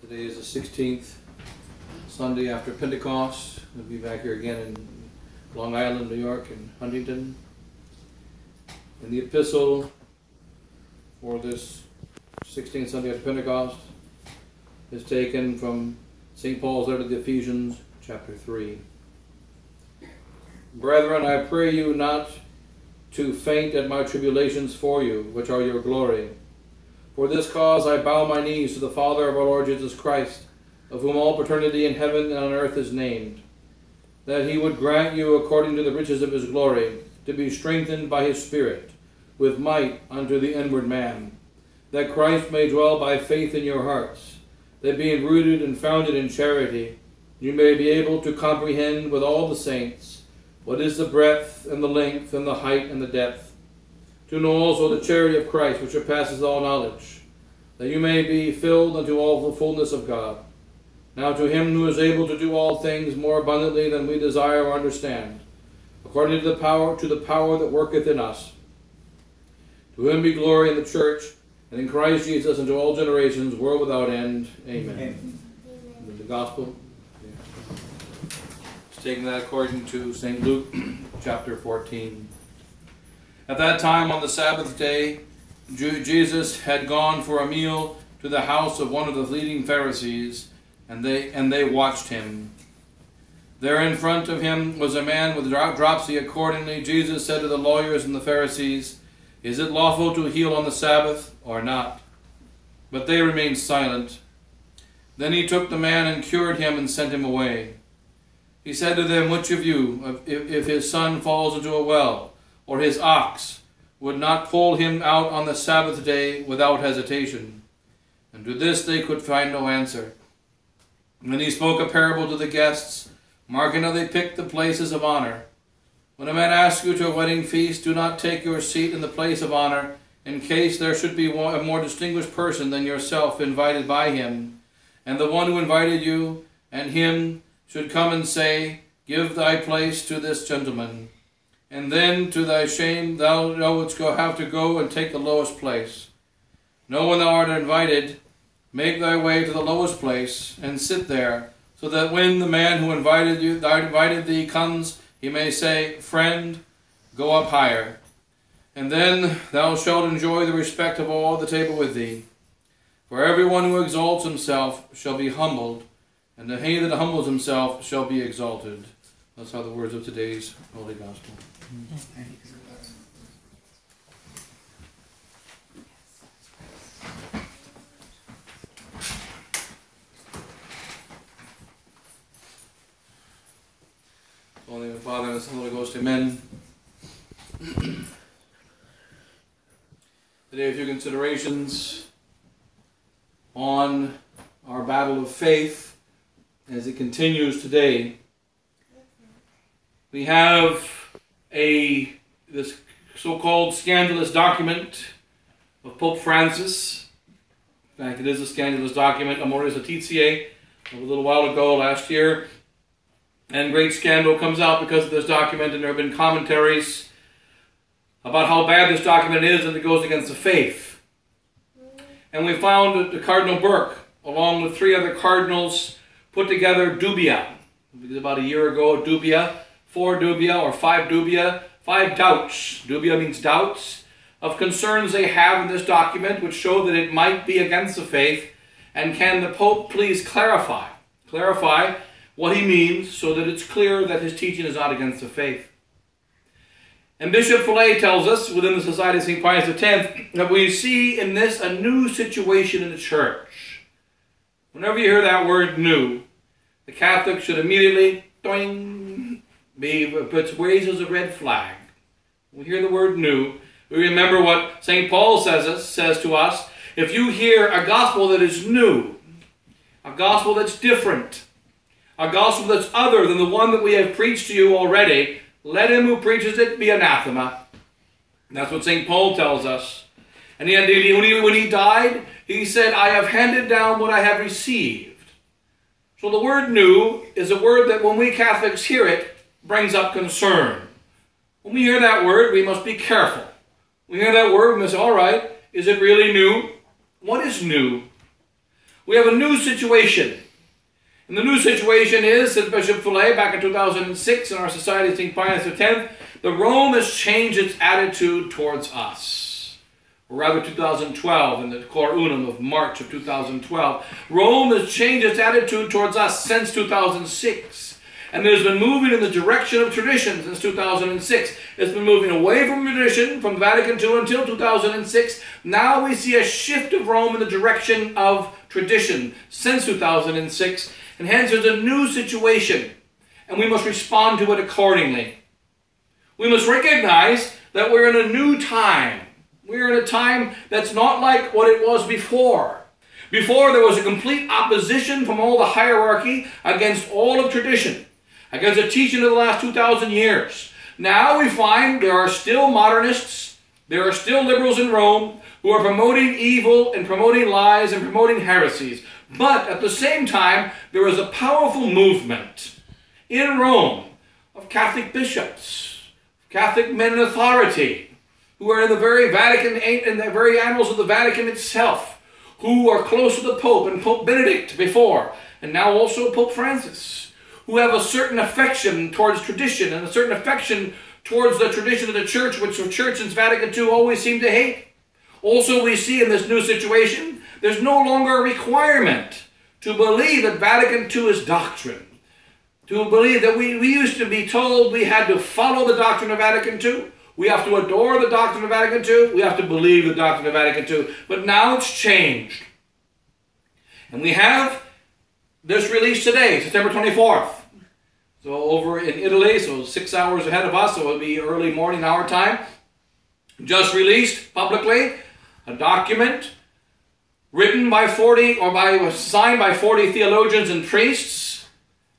Today is the 16th Sunday after Pentecost. We'll be back here again in Long Island, New York, and Huntington. And the epistle for this 16th Sunday after Pentecost is taken from St. Paul's letter to the Ephesians, chapter 3. Brethren, I pray you not to faint at my tribulations for you, which are your glory. For this cause I bow my knees to the Father of our Lord Jesus Christ, of whom all paternity in heaven and on earth is named, that he would grant you, according to the riches of his glory, to be strengthened by his Spirit, with might unto the inward man, that Christ may dwell by faith in your hearts, that being rooted and founded in charity, you may be able to comprehend with all the saints what is the breadth and the length and the height and the depth, to know also the charity of Christ, which surpasses all knowledge, that you may be filled unto all the fullness of God. Now to him who is able to do all things more abundantly than we desire or understand, according to the power that worketh in us. To him be glory in the church and in Christ Jesus unto all generations, world without end. Amen. Amen. The gospel. It's taken that according to St. Luke, chapter 14. At that time on the Sabbath day, Jesus had gone for a meal to the house of one of the leading Pharisees, and they watched him. There in front of him was a man with dropsy. Accordingly, Jesus said to the lawyers and the Pharisees, "Is it lawful to heal on the Sabbath or not?" But they remained silent. Then he took the man and cured him and sent him away. He said to them, "Which of you, if his son falls into a well, or his ox, would not pull him out on the Sabbath day without hesitation?" And to this they could find no answer. And then he spoke a parable to the guests, marking how they picked the places of honor. When a man asks you to a wedding feast, do not take your seat in the place of honor, in case there should be a more distinguished person than yourself invited by him, and the one who invited you and him should come and say, "Give thy place to this gentleman." And then, to thy shame, thou wouldst have to go and take the lowest place. No, when thou art invited, make thy way to the lowest place, and sit there, so that when the man who invited thee comes, he may say, "Friend, go up higher." And then thou shalt enjoy the respect of all at the table with thee. For everyone who exalts himself shall be humbled, and he that humbles himself shall be exalted. Those are the words of today's Holy Gospel. Only the Father and the Son and the Holy Ghost, amen. Today, a few considerations on our battle of faith as it continues today. We have this so-called scandalous document of Pope Francis. In fact, it is a scandalous document, Amoris, a little while ago, last year. And great scandal comes out because of this document, and there have been commentaries about how bad this document is and it goes against the faith. And we found that Cardinal Burke, along with 3 other cardinals, put together dubia. About a year ago, dubia, 4 dubia or 5 dubia, 5 doubts. Dubia means doubts of concerns they have in this document which show that it might be against the faith. And can the Pope please clarify what he means so that it's clear that his teaching is not against the faith? And Bishop Theol tells us within the Society of St. Pius X that we see in this a new situation in the church. Whenever you hear that word new, the Catholic should immediately raises a red flag. When we hear the word new, we remember what St. Paul says to us. If you hear a gospel that is new, a gospel that's different, a gospel that's other than the one that we have preached to you already, let him who preaches it be anathema. And that's what St. Paul tells us. And when he died, he said, "I have handed down what I have received." So the word new is a word that when we Catholics hear it, brings up concern. When we hear that word, we must be careful. We hear that word, we must say, all right, is it really new? What is new? we have a new situation. And the new situation is, said Bishop Fillet back in 2006 in our Society of St. Pius X, that Rome has changed its attitude towards us. Or rather 2012, in the Cor Unum of March of 2012. Rome has changed its attitude towards us since 2006. And it has been moving in the direction of tradition since 2006. It's been moving away from tradition, from Vatican II until 2006. Now we see a shift of Rome in the direction of tradition since 2006. And hence there's a new situation. And we must respond to it accordingly. We must recognize that we're in a new time. We're in a time that's not like what it was before. Before there was a complete opposition from all the hierarchy against all of tradition, against the teaching of the last 2,000 years. Now we find there are still modernists, there are still liberals in Rome who are promoting evil and promoting lies and promoting heresies. But at the same time, there is a powerful movement in Rome of Catholic bishops, Catholic men in authority, who are in the very Vatican, in the very annals of the Vatican itself, who are close to the Pope and Pope Benedict before, and now also Pope Francis, who have a certain affection towards tradition and a certain affection towards the tradition of the Church, which the Church since Vatican II always seemed to hate. Also, we see in this new situation, there's no longer a requirement to believe that Vatican II is doctrine. To believe that we used to be told we had to follow the doctrine of Vatican II. We have to adore the doctrine of Vatican II. We have to believe the doctrine of Vatican II. But now it's changed. And we have this release today, September 24th. So over in Italy, so 6 hours ahead of us, so it'll be early morning our time. Just released publicly a document written by 40, or signed by 40 theologians and priests,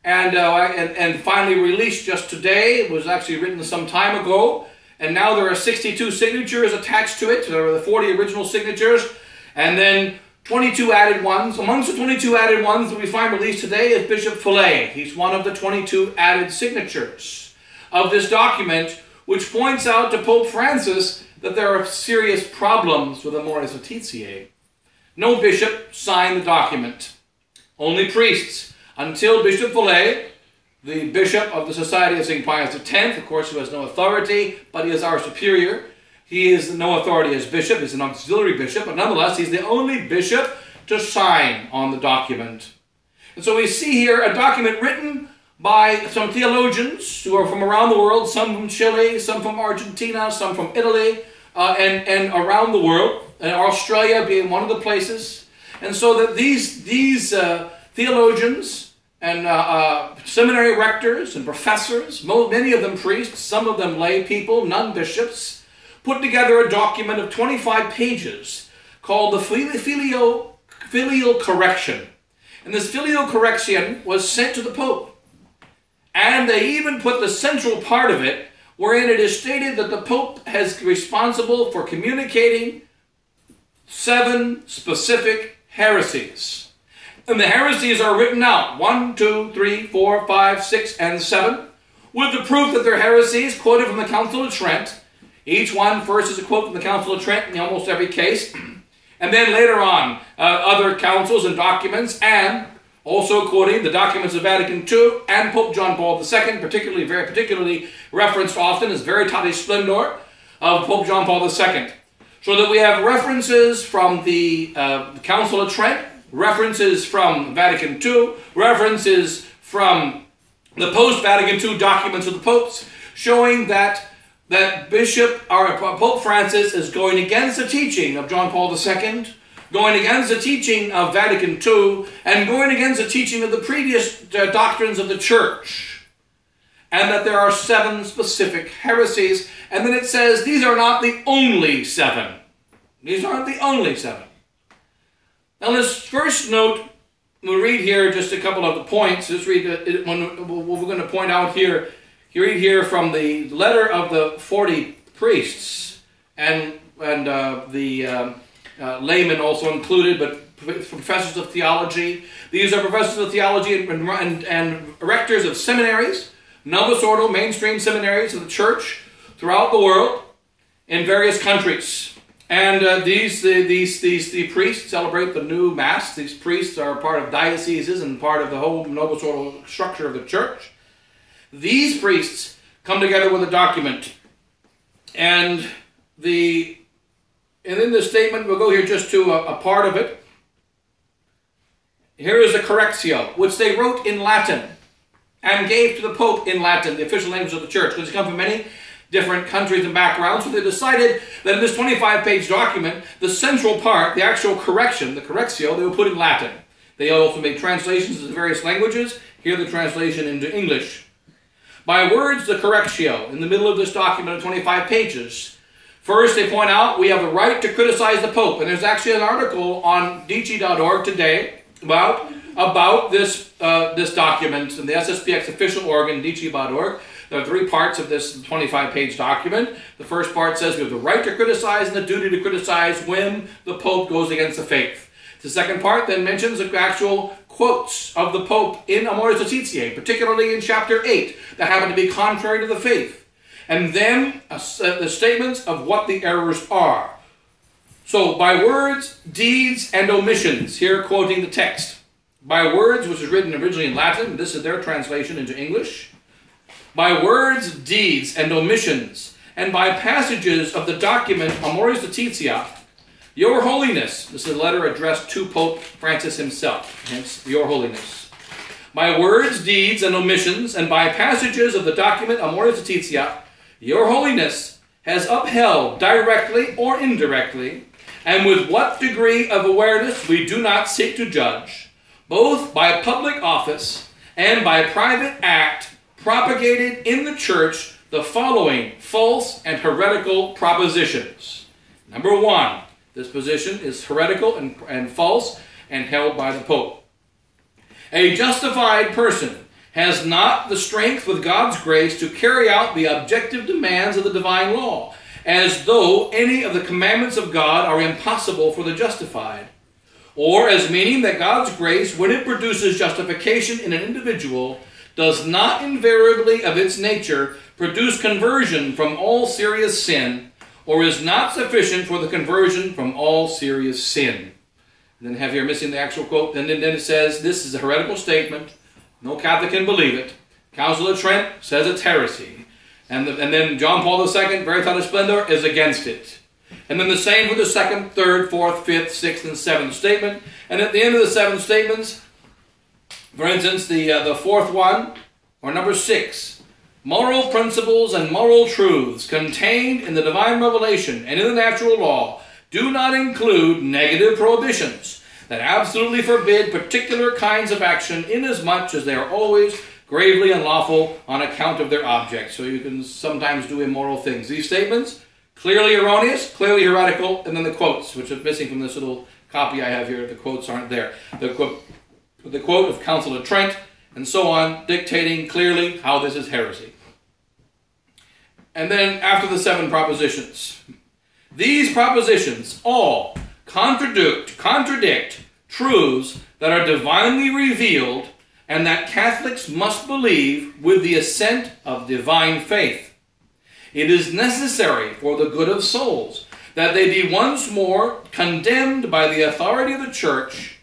and finally released just today. It was actually written some time ago, and now there are 62 signatures attached to it. So there were the 40 original signatures, and then 22 added ones. Amongst the 22 added ones that we find released today is Bishop Fillet. He's one of the 22 added signatures of this document, which points out to Pope Francis that there are serious problems with Amoris Laetitia. No bishop signed the document, only priests, until Bishop Fillet, the bishop of the Society of St. Pius X, of course, who has no authority, but he is our superior. He is no authority as bishop, he's an auxiliary bishop, but nonetheless, he's the only bishop to sign on the document. And so we see here a document written by some theologians who are from around the world, some from Chile, some from Argentina, some from Italy, and around the world, and Australia being one of the places. And so that these theologians and seminary rectors and professors, many of them priests, some of them lay people, none bishops, put together a document of 25 pages called the Filial Correction. And this Filial Correction was sent to the Pope. And they even put the central part of it, wherein it is stated that the Pope is responsible for communicating 7 specific heresies. And the heresies are written out, 1, 2, 3, 4, 5, 6, and 7, with the proof that they're heresies quoted from the Council of Trent. Each one first is a quote from the Council of Trent in almost every case. And then later on, other councils and documents, and also quoting the documents of Vatican II and Pope John Paul II, very particularly referenced often as Veritatis Splendor of Pope John Paul II. So that we have references from the Council of Trent, references from Vatican II, references from the post-Vatican II documents of the popes, showing that Pope Francis is going against the teaching of John Paul II, going against the teaching of Vatican II, and going against the teaching of the previous doctrines of the Church. And that there are 7 specific heresies, and then it says these are not the only 7. These aren't the only 7. Now let's first note, we'll read here just a couple of the points. Let's read what we're going to point out here. You read here from the letter of the 40 priests, and the laymen also included, but professors of theology. These are professors of theology and rectors of seminaries, novus ordo, mainstream seminaries of the Church throughout the world in various countries. And the priests celebrate the new Mass. These priests are part of dioceses and part of the whole noble sort of structure of the church. These priests come together with a document. And in this statement, we'll go here just to a part of it. Here is a correctio, which they wrote in Latin and gave to the Pope in Latin, the official language of the church, because they come from many different countries and backgrounds. So they decided that in this 25-page document, the central part, the actual correction, the correctio, they will put in Latin. They also made translations in various languages. Here the translation into English. By words, the correctio, in the middle of this document of 25 pages. First, they point out we have the right to criticize the Pope. And there's actually an article on dici.org today about this document in the SSPX official organ, dici.org. There are 3 parts of this 25-page document. The first part says we have the right to criticize and the duty to criticize when the Pope goes against the faith. The second part then mentions the actual quotes of the Pope in Amoris Laetitiae, particularly in chapter 8, that happen to be contrary to the faith. And then the statements of what the errors are. So, by words, deeds, and omissions, here quoting the text. By words, which is written originally in Latin, this is their translation into English. By words, deeds, and omissions, and by passages of the document Amoris Laetitia, Your Holiness, this is a letter addressed to Pope Francis himself, hence Your Holiness. By words, deeds, and omissions, and by passages of the document Amoris Laetitia, Your Holiness has upheld directly or indirectly, and with what degree of awareness we do not seek to judge, both by public office and by private act, propagated in the church the following false and heretical propositions. Number 1, this position is heretical and false and held by the Pope. A justified person has not the strength with God's grace to carry out the objective demands of the divine law, as though any of the commandments of God are impossible for the justified, or as meaning that God's grace, when it produces justification in an individual, does not invariably of its nature produce conversion from all serious sin, or is not sufficient for the conversion from all serious sin. And then have here missing the actual quote, and then it says, this is a heretical statement. No Catholic can believe it. Council of Trent says it's heresy. And then John Paul II, Veritatis Splendor, is against it. And then the same for the 2nd, 3rd, 4th, 5th, 6th, and 7th statement. And at the end of the 7 statements, for instance, the 4th one, or number 6, moral principles and moral truths contained in the divine revelation and in the natural law do not include negative prohibitions that absolutely forbid particular kinds of action, inasmuch as they are always gravely unlawful on account of their object. So you can sometimes do immoral things. These statements, clearly erroneous, clearly heretical, and then the quotes, which are missing from this little copy I have here. The quotes aren't there. The quote of Council of Trent, and so on, dictating clearly how this is heresy. And then after the 7 propositions, these propositions all contradict truths that are divinely revealed and that Catholics must believe with the assent of divine faith. It is necessary for the good of souls that they be once more condemned by the authority of the Church.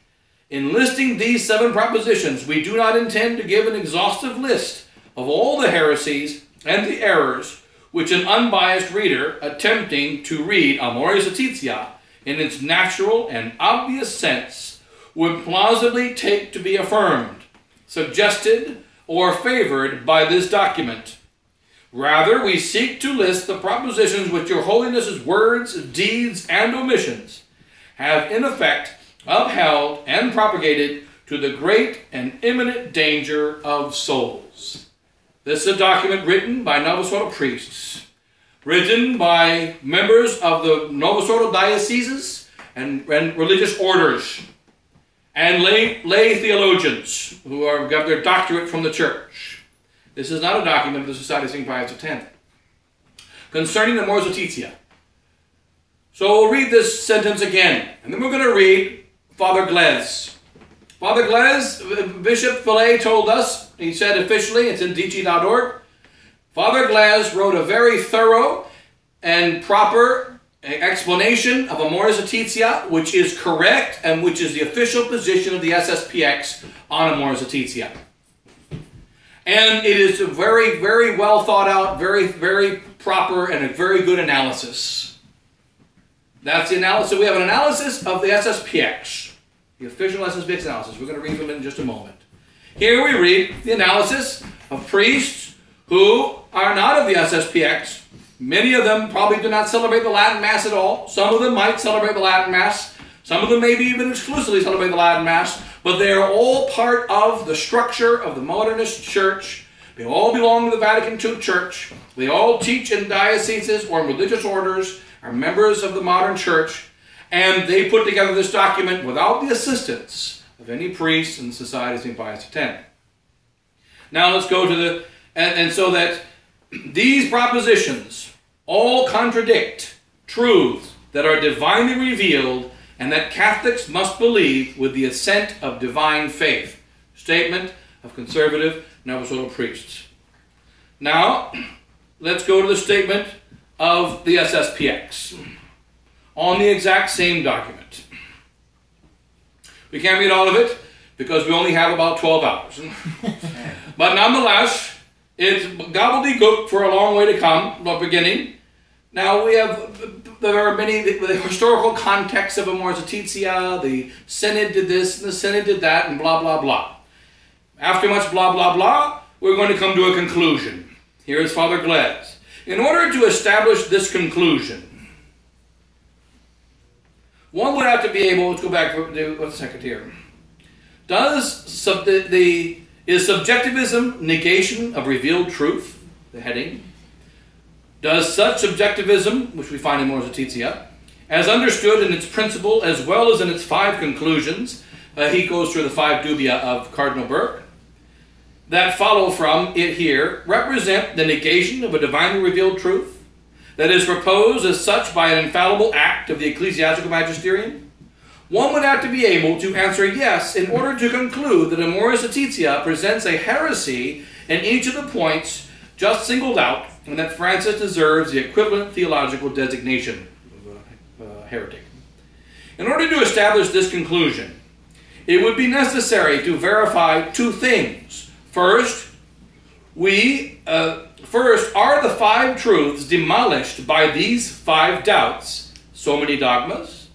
In listing these 7 propositions, we do not intend to give an exhaustive list of all the heresies and the errors which an unbiased reader attempting to read Amoris Laetitia in its natural and obvious sense would plausibly take to be affirmed, suggested, or favored by this document. Rather, we seek to list the propositions which Your Holiness's words, deeds, and omissions have in effect upheld and propagated to the great and imminent danger of souls. This is a document written by Novus Ordo priests, written by members of the Novus Ordo dioceses and religious orders, and lay theologians who got their doctorate from the church. This is not a document of the Society of St. Pius X. Concerning the Amoris Laetitia. So we'll read this sentence again, and then we're going to read Father Glez. Father Glez, Bishop Fillet told us, he said officially, it's in dici.org, Father Glez wrote a very thorough and proper explanation of Amoris Laetitia, which is correct and which is the official position of the SSPX on Amoris Laetitia. And it is a very, very well thought out, very, very proper, and a very good analysis. That's the analysis. We have an analysis of the SSPX, the official SSPX analysis. We're going to read them in just a moment. Here we read the analysis of priests who are not of the SSPX. Many of them probably do not celebrate the Latin Mass at all. Some of them might celebrate the Latin Mass. Some of them maybe even exclusively celebrate the Latin Mass. But they are all part of the structure of the modernist church. They all belong to the Vatican II Church. They all teach in dioceses or in religious orders, are members of the modern church. And they put together this document without the assistance of any priest in the Society of St. Pius X. Now let's go to the... And so that these propositions all contradict truths that are divinely revealed and that Catholics must believe with the assent of divine faith. Statement of conservative Novostolo priests. Now, let's go to the statement of the SSPX on the exact same document. We can't read all of it because we only have about 12 hours. But nonetheless, it's gobbledygook for a long way to come, the beginning. Now there are many, the historical context of Amoris Laetitia, the Synod did this, and the Synod did that, and blah, blah, blah. After much blah, blah, blah, we're going to come to a conclusion. Here is Father Glez. In order to establish this conclusion, one would have to be able, let's go back for a second here. Is subjectivism negation of revealed truth? The heading. Does such subjectivism, which we find in Amoris Laetitia, as understood in its principle as well as in its 5 conclusions, he goes through the 5 dubia of Cardinal Burke, that follow from it here, represent the negation of a divinely revealed truth that is proposed as such by an infallible act of the ecclesiastical magisterium? One would have to be able to answer yes in order to conclude that Amoris Laetitia presents a heresy in each of the points just singled out, and that Francis deserves the equivalent theological designation of heretic. In order to establish this conclusion, it would be necessary to verify 2 things. First, are the 5 truths demolished by these 5 doubts, so many dogmas?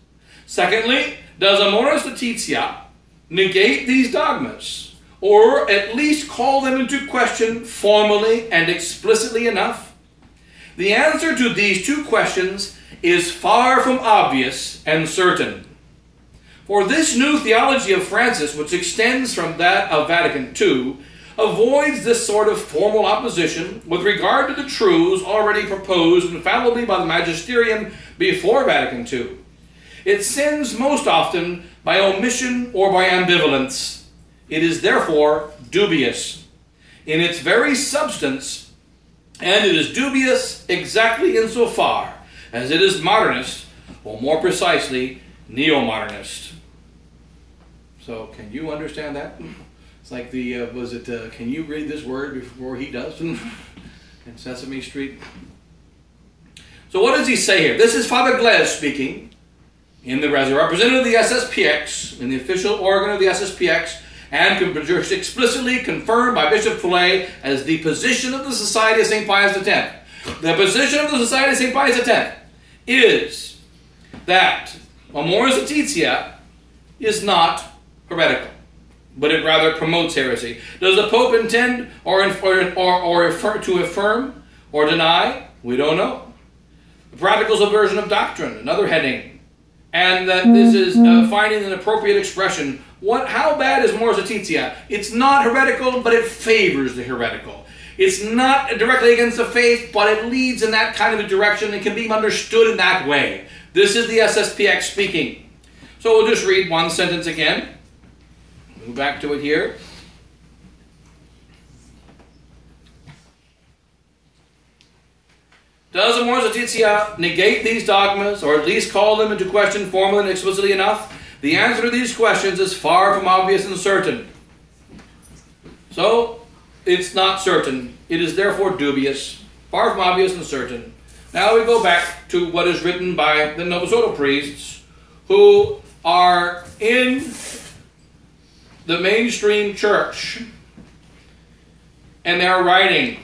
Secondly, does Amoris Laetitia negate these dogmas, or at least call them into question formally and explicitly enough? The answer to these 2 questions is far from obvious and certain. For this new theology of Francis, which extends from that of Vatican II, avoids this sort of formal opposition with regard to the truths already proposed infallibly by the magisterium before Vatican II. It sins most often by omission or by ambivalence. It is therefore dubious in its very substance, and it is dubious exactly insofar as it is modernist, or more precisely, neo-modernist. So, can you understand that? It's like the, can you read this word before he does in Sesame Street? So what does he say here? This is Father Glez speaking, in the representative of the SSPX, in the official organ of the SSPX, and explicitly confirmed by Bishop Foulet as the position of the Society of St. Pius X. The position of the Society of St. Pius X is that Amoris Laetitia is not heretical, but it rather promotes heresy. Does the Pope intend or to affirm or deny? We don't know. The practical subversion of doctrine, another heading. And that this is finding an appropriate expression. How bad is Amoris Laetitia? It's not heretical, but it favors the heretical. It's not directly against the faith, but it leads in that kind of a direction and can be understood in that way. This is the SSPX speaking. So we'll just read one sentence again. Move back to it here. Does Amoris Laetitia negate these dogmas, or at least call them into question formally and explicitly enough? The answer to these questions is far from obvious and certain. So, it's not certain. It is therefore dubious, far from obvious and certain. Now we go back to what is written by the Novus Ordo priests who are in the mainstream church, and they're writing,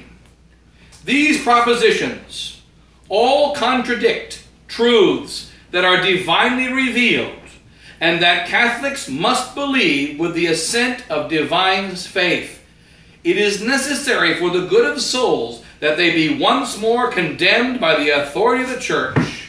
these propositions all contradict truths that are divinely revealed and that Catholics must believe with the assent of divine faith. It is necessary for the good of souls that they be once more condemned by the authority of the Church.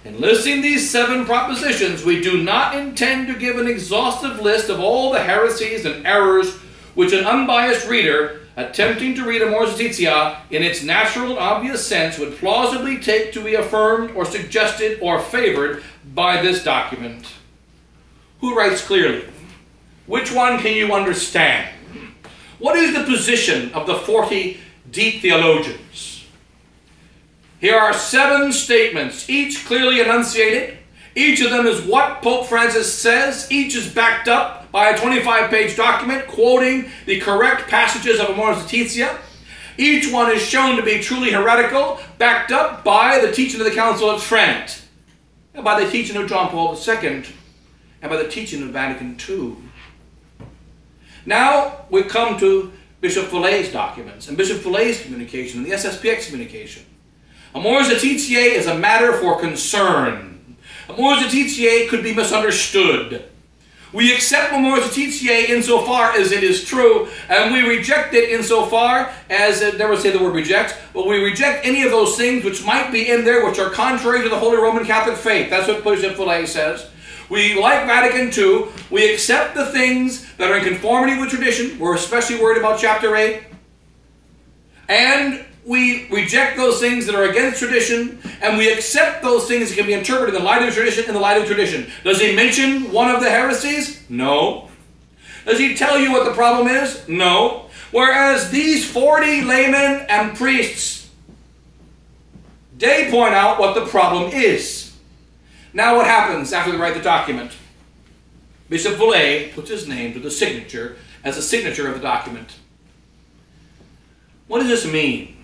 In listing these 7 propositions, we do not intend to give an exhaustive list of all the heresies and errors which an unbiased reader, attempting to read Amoris Laetitia in its natural and obvious sense, would plausibly take to be affirmed or suggested or favored by this document. Who writes clearly? Which one can you understand? What is the position of the 40 deep theologians? Here are 7 statements, each clearly enunciated. Each of them is what Pope Francis says. Each is backed up by a 25-page document quoting the correct passages of Amoris Laetitia. Each one is shown to be truly heretical, backed up by the teaching of the Council of Trent, and by the teaching of John Paul II, and by the teaching of Vatican II. Now we come to Bishop Follet's documents and Bishop Follet's communication and the SSPX communication. Amoris Laetitia is a matter for concern. Amoris Laetitia could be misunderstood. We accept Amoris Laetitia insofar as it is true, and we reject it insofar as, never say the word reject, but we reject any of those things which might be in there which are contrary to the Holy Roman Catholic faith. That's what Bishop Follet says. We, like Vatican II, we accept the things that are in conformity with tradition. We're especially worried about chapter 8. And we reject those things that are against tradition, and we accept those things that can be interpreted in the light of tradition, Does he mention one of the heresies? No. Does he tell you what the problem is? No. Whereas these 40 laymen and priests, they point out what the problem is. Now what happens after they write the document? Bishop Follet puts his name to the signature as a signature of the document. What does this mean?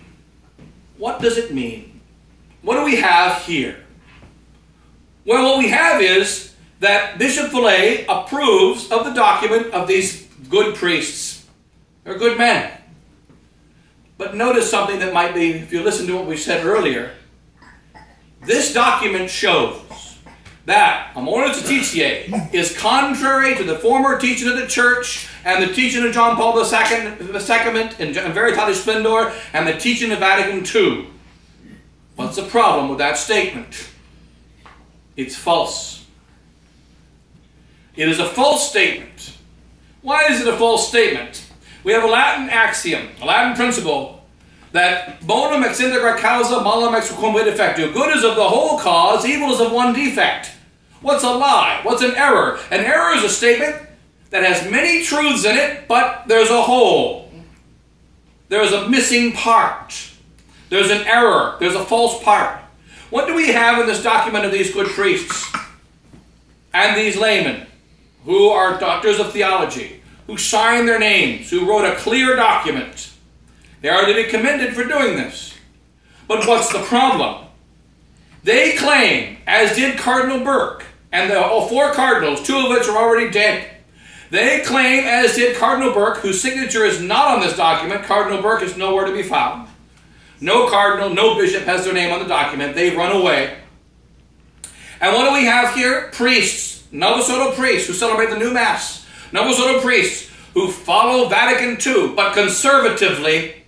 What does it mean? What do we have here? Well, what we have is that Bishop Follet approves of the document of these good priests. They're good men. But notice something that might be, if you listen to what we said earlier, this document shows that Amoris Laetitia is contrary to the former teaching of the Church and the teaching of John Paul II in Veritatis Splendor and the teaching of Vatican II. What's the problem with that statement? It's false. It is a false statement. Why is it a false statement? We have a Latin axiom, a Latin principle, that bonum ex integra causa, malum ex cum defectu. Good is of the whole cause, evil is of one defect. What's a lie? What's an error? An error is a statement that has many truths in it, but there's a hole. There's a missing part. There's an error. There's a false part. What do we have in this document of these good priests and these laymen who are doctors of theology, who signed their names, who wrote a clear document? They are to be commended for doing this. But what's the problem? They claim, as did Cardinal Burke, and the 4 cardinals, 2 of which are already dead, they claim, as did Cardinal Burke, whose signature is not on this document. Cardinal Burke is nowhere to be found. No cardinal, no bishop has their name on the document. They've run away. And what do we have here? Priests, Novus Ordo priests who celebrate the new Mass. Novus Ordo priests who follow Vatican II, but conservatively.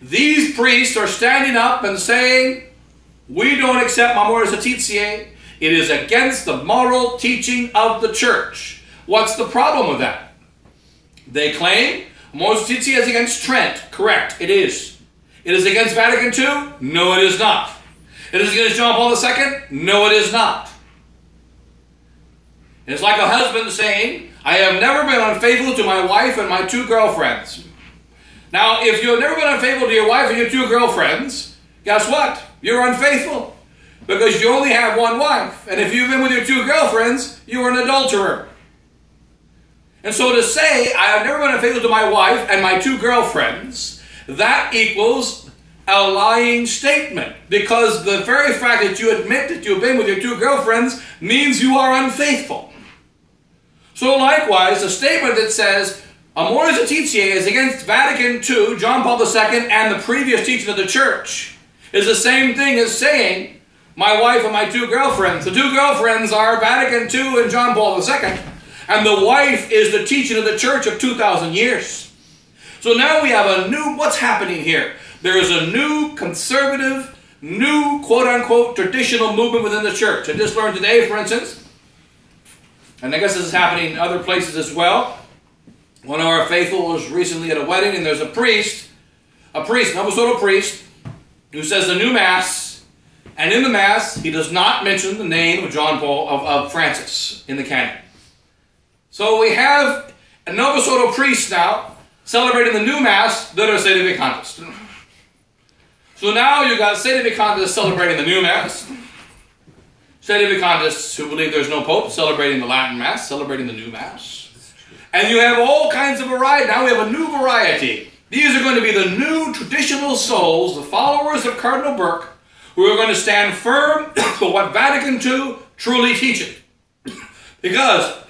These priests are standing up and saying, we don't accept Amoris Laetitia. It is against the moral teaching of the Church. What's the problem with that? They claim Amoris Laetitia is against Trent. Correct, it is. It is against Vatican II? No, it is not. It is against John Paul II? No, it is not. It's like a husband saying, I have never been unfaithful to my wife and my 2 girlfriends. Now, if you have never been unfaithful to your wife and your 2 girlfriends, guess what? You're unfaithful. Because you only have 1 wife. And if you've been with your 2 girlfriends, you are an adulterer. And so to say, I have never been unfaithful to my wife and my 2 girlfriends, that equals a lying statement, because the very fact that you admit that you've been with your two girlfriends means you are unfaithful. So likewise, a statement that says, Amoris Laetitia is against Vatican II, John Paul II, and the previous teaching of the church, is the same thing as saying, my wife and my two girlfriends. The two girlfriends are Vatican II and John Paul II, and the wife is the teaching of the church of 2,000 years. So now we have a new, what's happening here? There is a new conservative, new quote-unquote traditional movement within the church. I just learned today, for instance, and I guess this is happening in other places as well. One of our faithful was recently at a wedding, and there's a priest, an apostolic priest, who says the new Mass, and in the Mass, he does not mention the name of John Paul, of Francis in the canon. So we have a apostolic priest now celebrating the new Mass that are Sedevacantists. So now you've got Sedevacantists celebrating the new Mass, Sedevacantists who believe there's no Pope celebrating the Latin Mass, celebrating the new Mass. And you have all kinds of variety. Now we have a new variety. These are going to be the new traditional souls, the followers of Cardinal Burke, who are going to stand firm for what Vatican II truly teaches. Because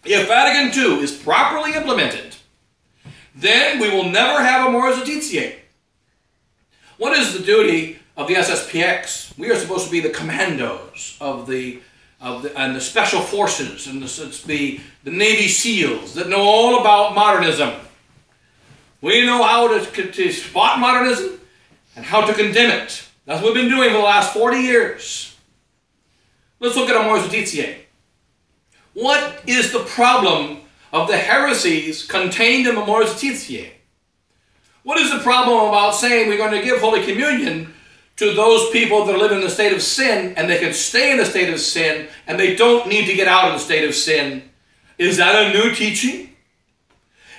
if Vatican II is properly implemented, then we will never have Amoris Laetitia. What is the duty of the SSPX? We are supposed to be the commandos of the special forces and the Navy SEALs that know all about modernism. We know how to spot modernism and how to condemn it. That's what we've been doing for the last 40 years. Let's look at Amoris Laetitia. What is the problem of the heresies contained in Amoris Laetitia? What is the problem about saying we're going to give Holy Communion to those people that live in the state of sin, and they can stay in the state of sin, and they don't need to get out of the state of sin? Is that a new teaching?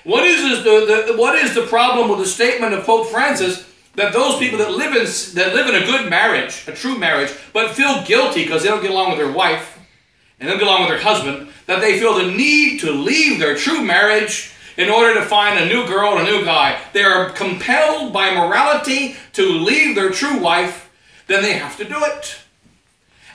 What is the problem with the statement of Pope Francis that those people that live in a good marriage, a true marriage, but feel guilty because they don't get along with their wife and don't get along with their husband, that they feel the need to leave their true marriage in order to find a new girl and a new guy? They are compelled by morality to leave their true wife, then they have to do it.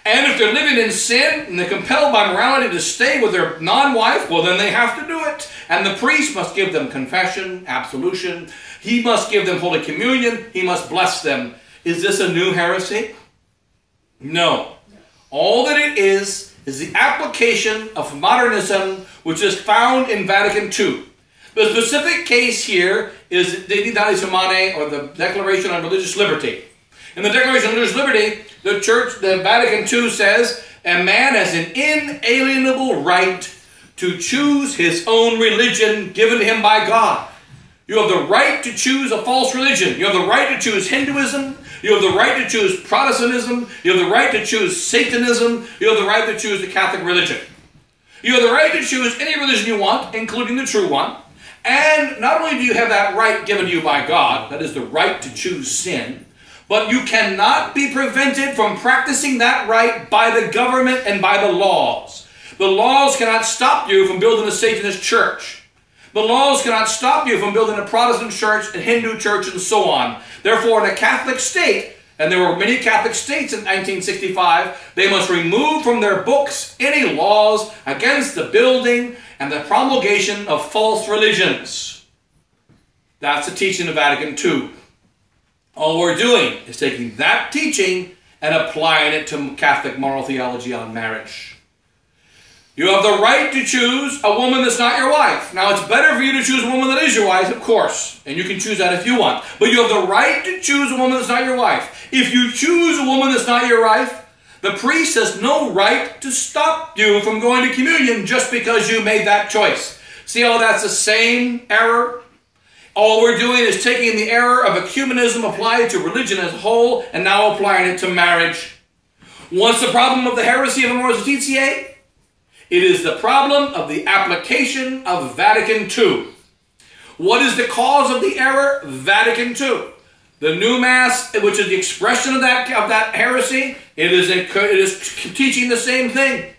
And if they're living in sin and they're compelled by morality to stay with their non-wife, well, then they have to do it. And the priest must give them confession, absolution. He must give them Holy Communion. He must bless them. Is this a new heresy? No. All that it is the application of modernism, which is found in Vatican II. The specific case here is the Dignitatis Humanae, or the Declaration on Religious Liberty. In the Declaration on Religious Liberty, the Vatican II says, a man has an inalienable right to choose his own religion given to him by God. You have the right to choose a false religion. You have the right to choose Hinduism. You have the right to choose Protestantism. You have the right to choose Satanism. You have the right to choose the Catholic religion. You have the right to choose any religion you want, including the true one. And not only do you have that right given to you by God, that is the right to choose sin, but you cannot be prevented from practicing that right by the government and by the laws. The laws cannot stop you from building a Satanist church. The laws cannot stop you from building a Protestant church, a Hindu church, and so on. Therefore, in a Catholic state, and there were many Catholic states in 1965, they must remove from their books any laws against the building and the promulgation of false religions. That's the teaching of Vatican II. All we're doing is taking that teaching and applying it to Catholic moral theology on marriage. You have the right to choose a woman that's not your wife. Now, it's better for you to choose a woman that is your wife, of course, and you can choose that if you want. But you have the right to choose a woman that's not your wife. If you choose a woman that's not your wife, the priest has no right to stop you from going to communion just because you made that choice. See how that's the same error? All we're doing is taking the error of ecumenism applied to religion as a whole and now applying it to marriage. What's the problem of the heresy of Amoris Laetitia? It is the problem of the application of Vatican II. What is the cause of the error? Vatican II. The new Mass, which is the expression of that heresy, it is teaching the same thing.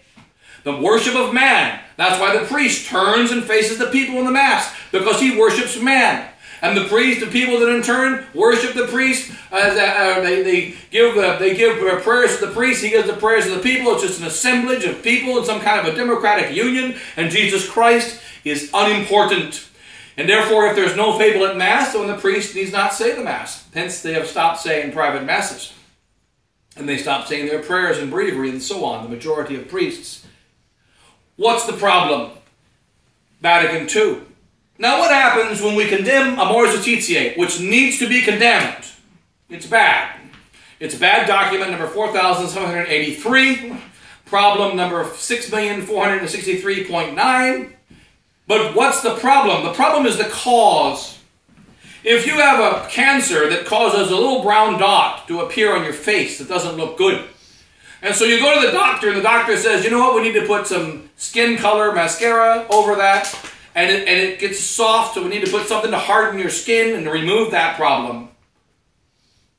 The worship of man. That's why the priest turns and faces the people in the Mass, because he worships man. And the priest, the people that in turn worship the priest, they give prayers to the priest, he gives the prayers to the people. It's just an assemblage of people in some kind of a democratic union, and Jesus Christ is unimportant. And therefore, if there's no fable at Mass, then the priest needs not say the Mass. Hence, they have stopped saying private Masses. And they stopped saying their prayers in breviary and so on, the majority of priests. What's the problem? Vatican II. Now what happens when we condemn Amoris Laetitia, which needs to be condemned? It's bad. It's a bad document, number 4783, problem number 6,463.9. But what's the problem? The problem is the cause. If you have a cancer that causes a little brown dot to appear on your face that doesn't look good, and so you go to the doctor, and the doctor says, you know what, we need to put some skin color mascara over that, and it gets soft, so we need to put something to harden your skin and to remove that problem.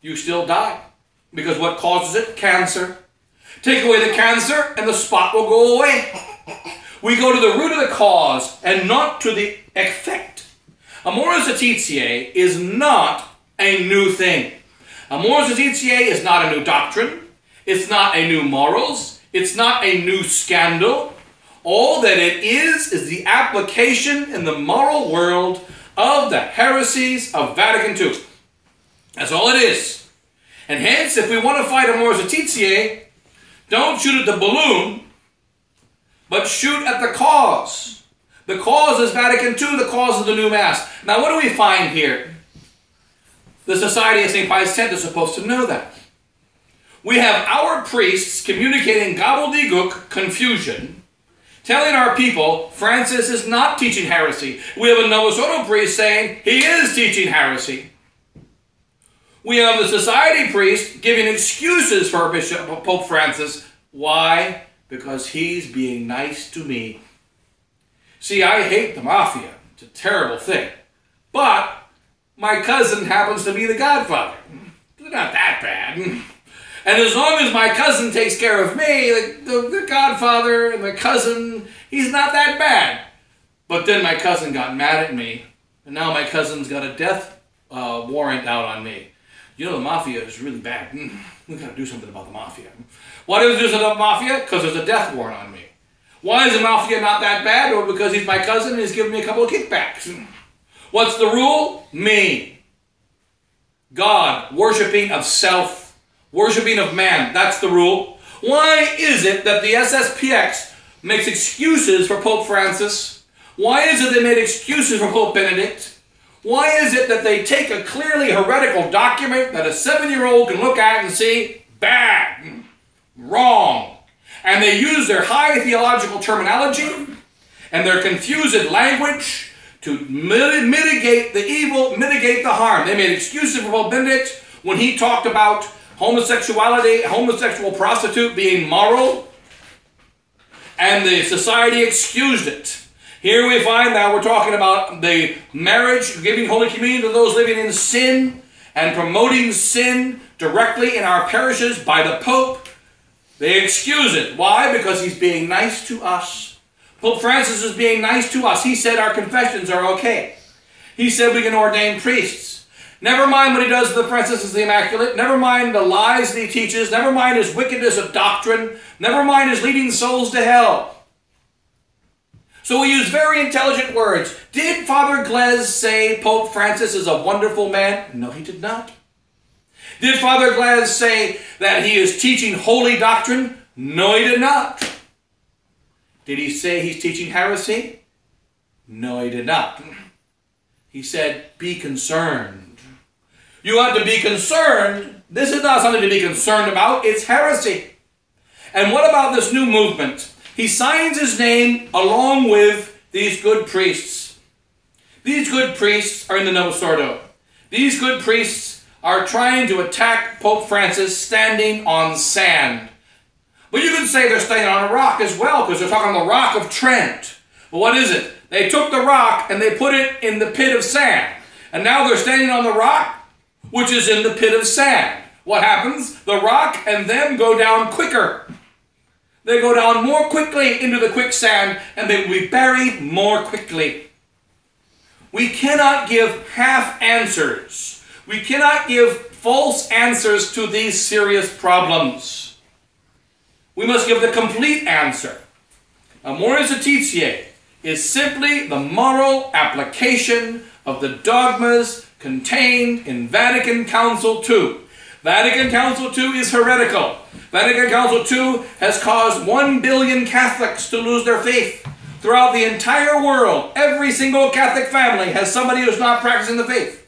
You still die. Because what causes it? Cancer. Take away the cancer, and the spot will go away. We go to the root of the cause, and not to the effect. Amoris Laetitia is not a new thing. Amoris Laetitia is not a new doctrine. It's not a new morals. It's not a new scandal. All that it is the application in the moral world of the heresies of Vatican II. That's all it is. And hence, if we want to fight Amoris Laetitia, don't shoot at the balloon, but shoot at the cause. The cause is Vatican II, the cause of the new Mass. Now, what do we find here? The Society of St. Pius X is supposed to know that. We have our priests communicating gobbledygook confusion, telling our people Francis is not teaching heresy. We have a Novus Ordo priest saying he is teaching heresy. We have the society priest giving excuses for Pope Francis. Why? Because he's being nice to me. See, I hate the mafia. It's a terrible thing. But my cousin happens to be the godfather. They're not that bad. And as long as my cousin takes care of me, the godfather and the cousin, he's not that bad. But then my cousin got mad at me, and now my cousin's got a death warrant out on me. You know, the mafia is really bad. We've got to do something about the mafia. Why do we do something about the mafia? Because there's a death warrant on me. Why is the mafia not that bad? Or because he's my cousin and he's giving me a couple of kickbacks. What's the rule? Me. God. Worshipping of self. Worshipping of man. That's the rule. Why is it that the SSPX makes excuses for Pope Francis? Why is it they made excuses for Pope Benedict? Why is it that they take a clearly heretical document that a 7-year-old can look at and see, bad, wrong, and they use their high theological terminology and their confused language to mitigate the evil, mitigate the harm? They made excuses for Pope Benedict when he talked about homosexuality, homosexual prostitute being moral, and the society excused it. Here we find that we're talking about the marriage, giving Holy Communion to those living in sin, and promoting sin directly in our parishes by the Pope. They excuse it. Why? Because he's being nice to us. Pope Francis is being nice to us. He said our confessions are okay. He said we can ordain priests. Never mind what he does to the Princess of the Immaculate. Never mind the lies that he teaches. Never mind his wickedness of doctrine. Never mind his leading souls to hell. So we use very intelligent words. Did Father Glaise say Pope Francis is a wonderful man? No, he did not. Did Father Glaise say that he is teaching holy doctrine? No, he did not. Did he say he's teaching heresy? No, he did not. He said, be concerned. You ought to be concerned. This is not something to be concerned about. It's heresy. And what about this new movement? He signs his name along with these good priests. These good priests are in the Novus Ordo. These good priests are trying to attack Pope Francis standing on sand. But you could say they're standing on a rock as well, because they're talking on the rock of Trent. Well, what is it? They took the rock and they put it in the pit of sand. And now they're standing on the rock, which is in the pit of sand. What happens? The rock and them go down quicker. They go down more quickly into the quicksand, and they will be buried more quickly. We cannot give half answers. We cannot give false answers to these serious problems. We must give the complete answer. Amoris Laetitia is simply the moral application of the dogmas contained in Vatican Council II. Vatican Council II is heretical. Vatican Council II has caused 1 billion Catholics to lose their faith. Throughout the entire world, every single Catholic family has somebody who's not practicing the faith.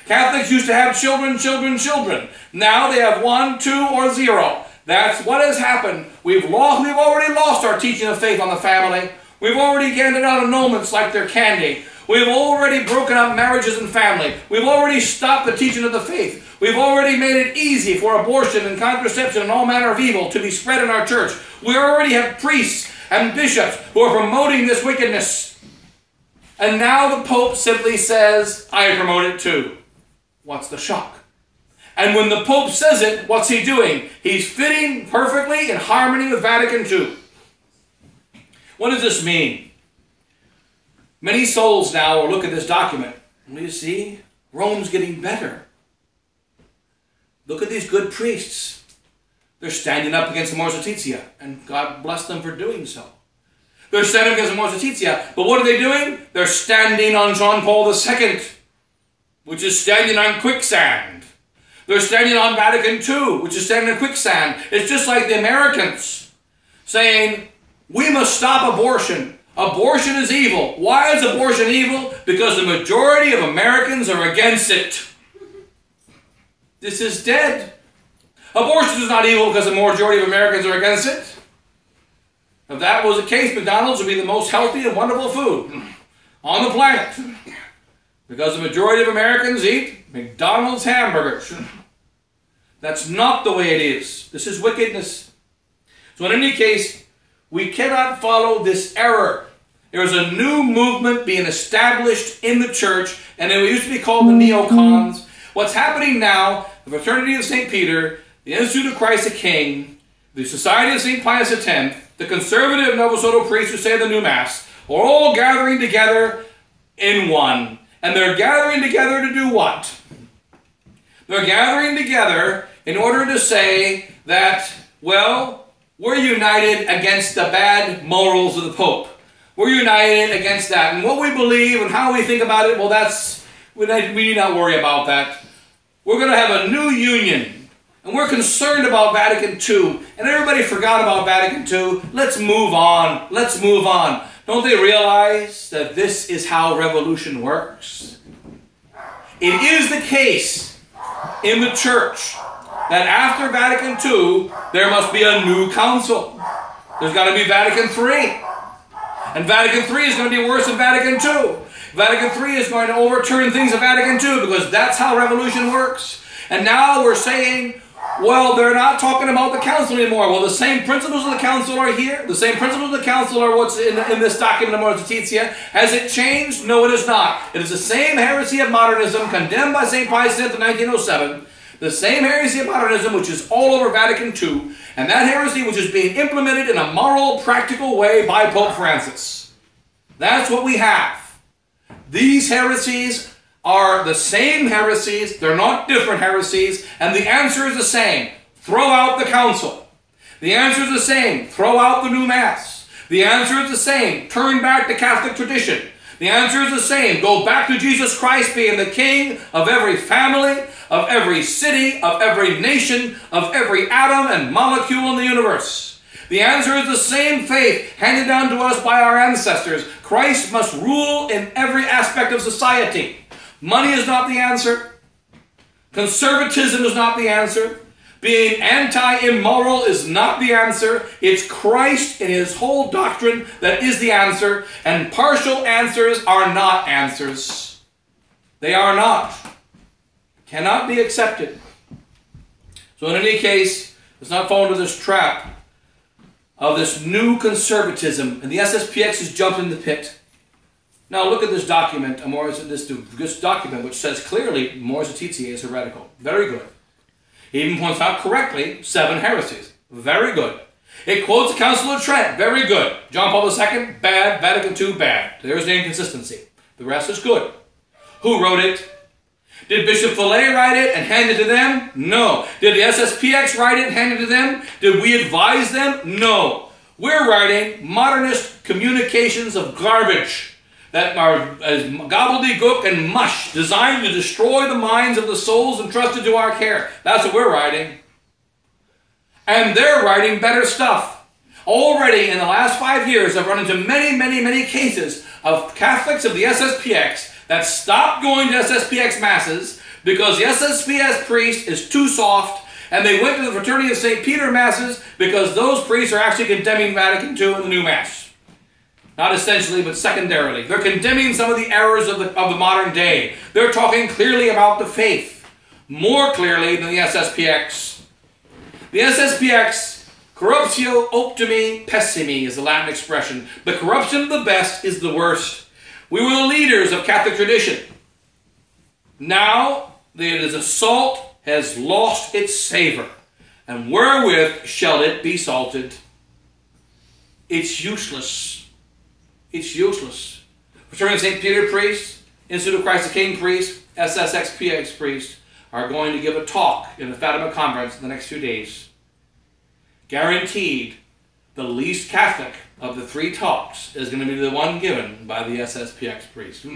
Catholics used to have children. Now they have 1, 2, or 0. That's what has happened. We've already lost our teaching of faith on the family. We've already handed out annulments like they're candy. We've already broken up marriages and family. We've already stopped the teaching of the faith. We've already made it easy for abortion and contraception and all manner of evil to be spread in our church. We already have priests and bishops who are promoting this wickedness. And now the Pope simply says, I promote it too. What's the shock? And when the Pope says it, what's he doing? He's fitting perfectly in harmony with Vatican II. What does this mean? Many souls now will look at this document. And you see, Rome's getting better. Look at these good priests. They're standing up against Amoris Laetitia, and God bless them for doing so. They're standing against Amoris Laetitia, but what are they doing? They're standing on John Paul II, which is standing on quicksand. They're standing on Vatican II, which is standing on quicksand. It's just like the Americans saying, we must stop abortion. Abortion is evil. Why is abortion evil? Because the majority of Americans are against it. This is dead. Abortion is not evil because the majority of Americans are against it. If that was the case, McDonald's would be the most healthy and wonderful food on the planet. Because the majority of Americans eat McDonald's hamburgers. That's not the way it is. This is wickedness. So in any case, we cannot follow this error. There is a new movement being established in the church, and it used to be called the neocons. What's happening now, the Fraternity of St. Peter, the Institute of Christ the King, the Society of St. Pius X, the conservative Novus priests who say the new Mass, are all gathering together in one. And they're gathering together to do what? They're gathering together in order to say that, well, we're united against the bad morals of the Pope. We're united against that. And what we believe and how we think about it, well, we need not worry about that. We're going to have a new union. And we're concerned about Vatican II. And everybody forgot about Vatican II. Let's move on. Let's move on. Don't they realize that this is how revolution works? It is the case in the church that after Vatican II, there must be a new council. There's got to be Vatican III. And Vatican III is going to be worse than Vatican II. Vatican III is going to overturn things of Vatican II because that's how revolution works. And now we're saying, well, they're not talking about the council anymore. Well, the same principles of the council are here. The same principles of the council are what's in this document of Amoris Laetitia. Has it changed? No, it is not. It is the same heresy of modernism condemned by St. Pius X in 1907. The same heresy of modernism which is all over Vatican II. And that heresy which is being implemented in a moral, practical way by Pope Francis. That's what we have. These heresies are the same heresies. They're not different heresies. And the answer is the same. Throw out the council. The answer is the same. Throw out the new Mass. The answer is the same. Turn back to Catholic tradition. The answer is the same. Go back to Jesus Christ being the King of every family, of every city, of every nation, of every atom and molecule in the universe. The answer is the same faith handed down to us by our ancestors. Christ must rule in every aspect of society. Money is not the answer. Conservatism is not the answer. Being anti-immoral is not the answer. It's Christ and his whole doctrine that is the answer. And partial answers are not answers. They are not. Cannot be accepted. So in any case, let's not fall into this trap of this new conservatism. And the SSPX has jumped in the pit. Now look at this document, this document which says clearly Amoris Laetitia is heretical. Very good. He even points out correctly 7 heresies. Very good. It quotes the Council of Trent. Very good. John Paul II, bad. Vatican II, bad. There's the inconsistency. The rest is good. Who wrote it? Did Bishop Fillet write it and hand it to them? No. Did the SSPX write it and hand it to them? Did we advise them? No. We're writing modernist communications of garbage that are as gobbledygook and mush, designed to destroy the minds of the souls entrusted to our care. That's what we're writing. And they're writing better stuff. Already in the last 5 years, I've run into many cases of Catholics of the SSPX that stopped going to SSPX masses because the SSPX priest is too soft, and they went to the Fraternity of St. Peter masses because those priests are actually condemning Vatican II in the new mass. Not essentially, but secondarily. They're condemning some of the errors of the modern day. They're talking clearly about the faith, more clearly than the SSPX. The SSPX, corruptio optimi pessimi is the Latin expression. The corruption of the best is the worst. We were the leaders of Catholic tradition. Now, the salt has lost its savor, and wherewith shall it be salted? It's useless. It's useless. Fraternity of St. Peter priests, Institute of Christ the King priests, SSXPX priests are going to give a talk in the Fatima Conference in the next few days. Guaranteed, the least Catholic of the 3 talks is going to be the one given by the SSPX priest.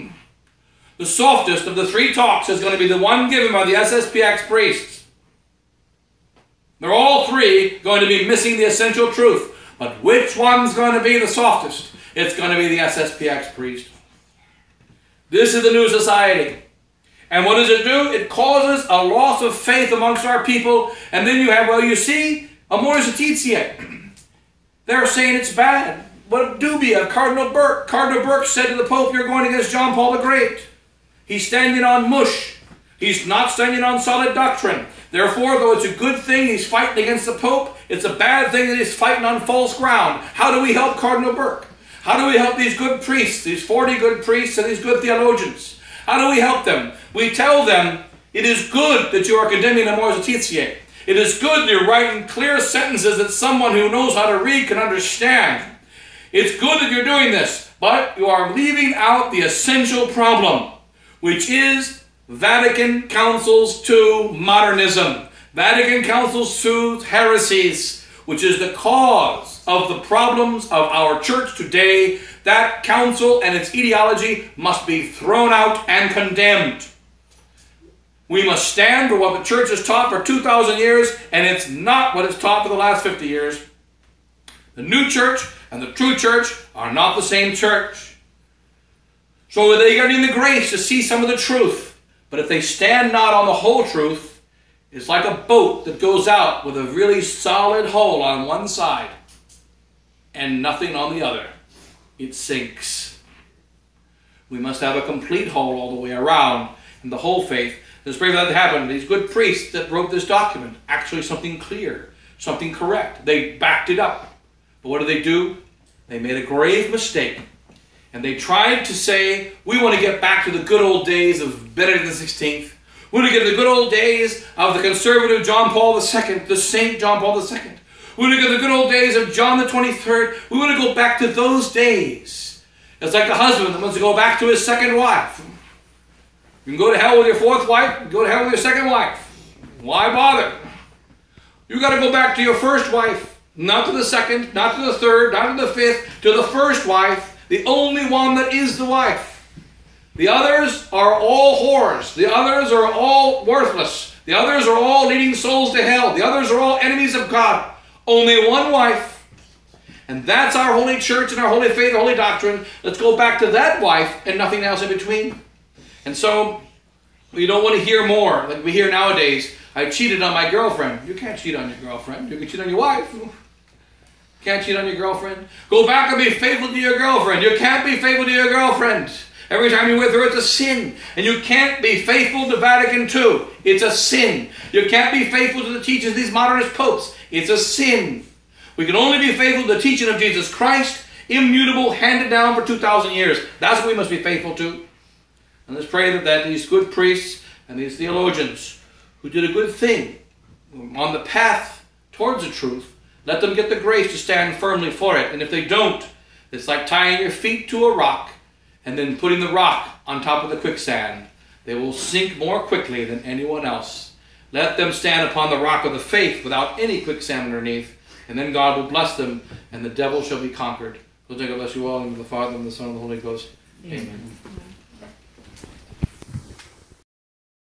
The softest of the 3 talks is going to be the one given by the SSPX priests. They're all 3 going to be missing the essential truth. But which one's going to be the softest? It's going to be the SSPX priest. This is the new society. And what does it do? It causes a loss of faith amongst our people. And then you have, well, you see, Amoris. They're saying it's bad. What dubia? Cardinal Burke. Cardinal Burke said to the Pope, you're going against John Paul the Great. He's standing on mush. He's not standing on solid doctrine. Therefore, though it's a good thing he's fighting against the Pope, it's a bad thing that he's fighting on false ground. How do we help Cardinal Burke? How do we help these good priests, these 40 good priests and these good theologians? How do we help them? We tell them, it is good that you are condemning Amoris Laetitia. It is good that you're writing clear sentences that someone who knows how to read can understand. It's good that you're doing this, but you are leaving out the essential problem, which is Vatican Councils II modernism. Vatican Councils II heresies, which is the cause of the problems of our church today. That council and its ideology must be thrown out and condemned. We must stand for what the church has taught for 2,000 years, and it's not what it's taught for the last 50 years. The new church and the true church are not the same church. So they are getting the grace to see some of the truth. But if they stand not on the whole truth, it's like a boat that goes out with a really solid hull on one side and nothing on the other. It sinks. We must have a complete hull all the way around, and the whole faith. Let's pray for that to happen. These good priests that wrote this document, actually something clear, something correct. They backed it up. But what did they do? They made a grave mistake. And they tried to say, we want to get back to the good old days of Benedict XVI. We want to get to the good old days of the conservative John Paul II, the Saint John Paul II. We want to get to the good old days of John the 23rd. We want to go back to those days. It's like the husband that wants to go back to his second wife. You can go to hell with your 4th wife, you can go to hell with your 2nd wife. Why bother? You got to go back to your 1st wife, not to the 2nd, not to the 3rd, not to the 5th, to the 1st wife, the only one that is the wife. The others are all whores. The others are all worthless. The others are all leading souls to hell. The others are all enemies of God. Only one wife. And that's our holy church and our holy faith, our holy doctrine. Let's go back to that wife and nothing else in between. And so, we don't want to hear more like we hear nowadays. I cheated on my girlfriend. You can't cheat on your girlfriend. You can cheat on your wife. Can't cheat on your girlfriend. Go back and be faithful to your girlfriend. You can't be faithful to your girlfriend. Every time you're with her, it's a sin. And you can't be faithful to Vatican II. It's a sin. You can't be faithful to the teachings of these modernist popes. It's a sin. We can only be faithful to the teaching of Jesus Christ, immutable, handed down for 2,000 years. That's what we must be faithful to. And let's pray that these good priests and these theologians who did a good thing on the path towards the truth, let them get the grace to stand firmly for it. And if they don't, it's like tying your feet to a rock and then putting the rock on top of the quicksand. They will sink more quickly than anyone else. Let them stand upon the rock of the faith without any quicksand underneath, and then God will bless them, and the devil shall be conquered. So God bless you all, in the Father, and the Son, and the Holy Ghost. Amen.